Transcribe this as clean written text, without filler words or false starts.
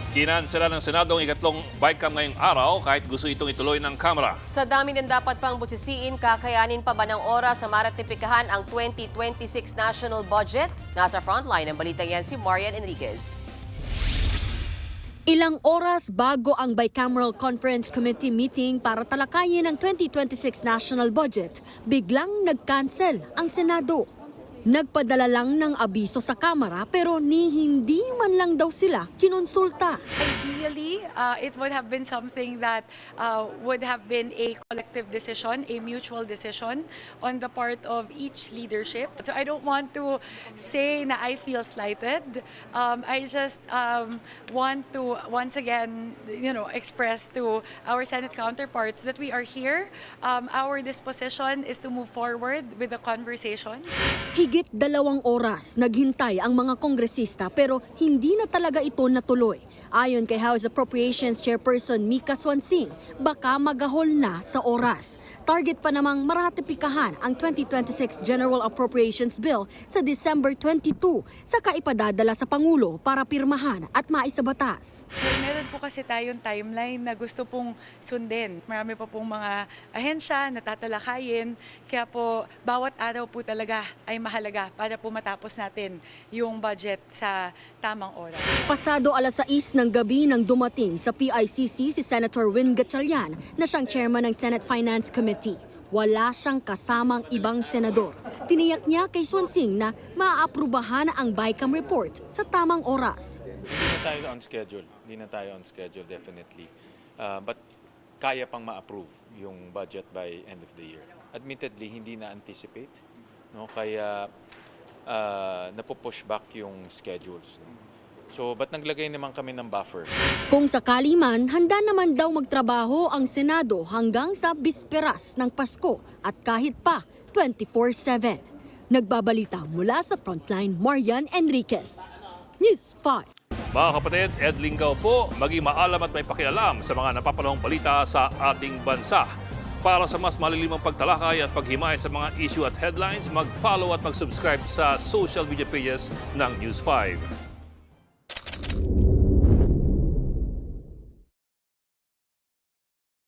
Kinansela ng Senado ang ikatlong BICAM ngayong araw kahit gusto itong ituloy ng Kamara. Sa dami ng dapat pang busisiin, kakayanin pa ba ng oras sa maratipikahan ang 2026 national budget? Nasa frontline ng balitang yan si Marian Enriquez. Ilang oras bago ang Bicameral Conference Committee meeting para talakayin ang 2026 national budget, biglang nag-cancel ang Senado. Nagpadala lang ng abiso sa Kamara pero hindi man lang daw sila kinonsulta. Ideally, it would have been something that would have been a collective decision, a mutual decision on the part of each leadership. So I don't want to say na I feel slighted. I just want to once again, express to our Senate counterparts that we are here. Our disposition is to move forward with the conversations. Higit 2 oras naghintay ang mga kongresista pero hindi na talaga ito natuloy. Ayon kay House Appropriations Chairperson Mika Swansing, baka magahol na sa oras. Target pa namang maratipikahan ang 2026 General Appropriations Bill sa December 22, saka ipadadala sa Pangulo para pirmahan at maisabatas. Meron po kasi tayong timeline na gusto pong sundin. Marami pa pong mga ahensya na tatalakayin. Kaya po, bawat araw po talaga ay mahalaga para po matapos natin yung budget sa tamang oras. Pasado 6:00 ng gabi nang dumating sa PICC si Senator Win Gatchalian na siyang chairman ng Senate Finance Committee. Wala siyang kasamang ibang senador. Tiniyak niya kay Swansing na maaaprubahan ang BICAM report sa tamang oras. Hindi na tayo on schedule definitely. But kaya pang ma-approve yung budget by end of the year. Admittedly, hindi na-anticipate. No? Kaya napupush back yung schedules. So, ba't naglagay naman kami ng buffer? Kung sakali man, handa naman daw magtrabaho ang Senado hanggang sa bisperas ng Pasko at kahit pa 24/7. Nagbabalita mula sa Frontline, Marian Enriquez. News 5. Mga kapatid, Ed Lingaw po, maging maalam at may pakialam sa mga napapanahong balita sa ating bansa. Para sa mas malilimang pagtalakay at paghimay sa mga issue at headlines, mag-follow at mag-subscribe sa social media pages ng News 5.